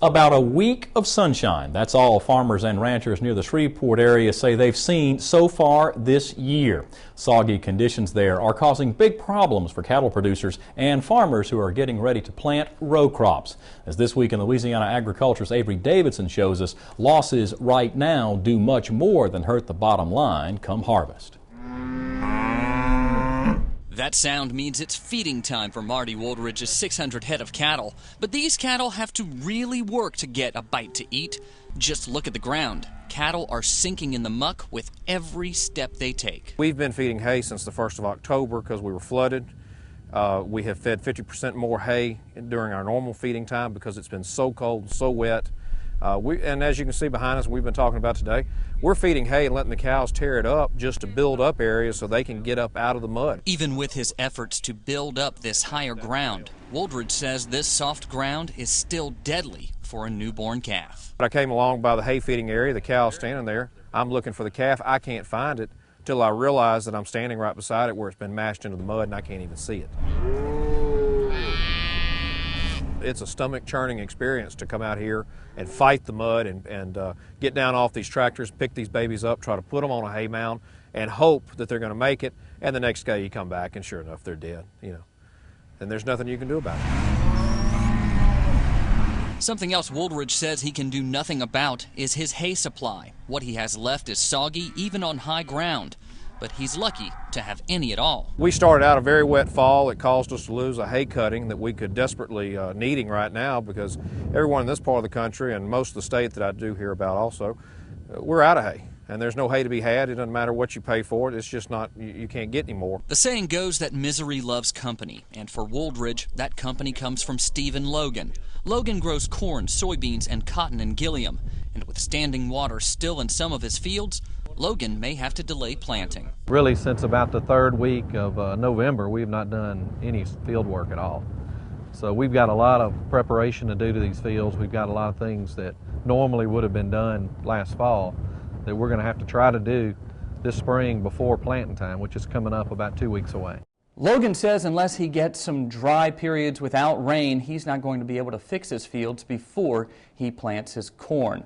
About a week of sunshine. That's all farmers and ranchers near the Shreveport area say they've seen so far this year. Soggy conditions there are causing big problems for cattle producers and farmers who are getting ready to plant row crops. As This Week in Louisiana Agriculture's Avery Davidson shows us, losses right now do much more than hurt the bottom line come harvest. That sound means it's feeding time for Marty Woldridge's 600 head of cattle. But these cattle have to really work to get a bite to eat. Just look at the ground. Cattle are sinking in the muck with every step they take. We've been feeding hay since the 1st of October because we were flooded. We have fed 50% more hay during our normal feeding time because it's been so cold and so wet. And as you can see behind us, we've been talking about today, we're feeding hay and letting the cows tear it up just to build up areas so they can get up out of the mud. Even with his efforts to build up this higher ground, Woldridge says this soft ground is still deadly for a newborn calf. I came along by the hay feeding area, the cow's standing there. I'm looking for the calf. I can't find it till I realize that I'm standing right beside it where it's been mashed into the mud and I can't even see it. It's a stomach-churning experience to come out here and fight the mud and get down off these tractors, pick these babies up, try to put them on a hay mound, and hope that they're going to make it. And the next day you come back, and sure enough, they're dead. And there's nothing you can do about it. Something else Woldridge says he can do nothing about is his hay supply. What he has left is soggy, even on high ground. But he's lucky to have any at all. We started out a very wet fall. It caused us to lose a hay cutting that we could desperately needing right now because everyone in this part of the country and most of the state that I do hear about also, we're out of hay. And there's no hay to be had. It doesn't matter what you pay for it. It's just not, you can't get any more. The saying goes that misery loves company. And for Woldridge, that company comes from Stephen Logan. Logan grows corn, soybeans, and cotton in Gilliam. And with standing water still in some of his fields, Logan may have to delay planting. Really, since about the 3rd week of November, we have not done any field work at all. So we've got a lot of preparation to do to these fields. We've got a lot of things that normally would have been done last fall that we're going to have to try to do this spring before planting time, which is coming up about 2 weeks away. Logan says unless he gets some dry periods without rain, he's not going to be able to fix his fields before he plants his corn.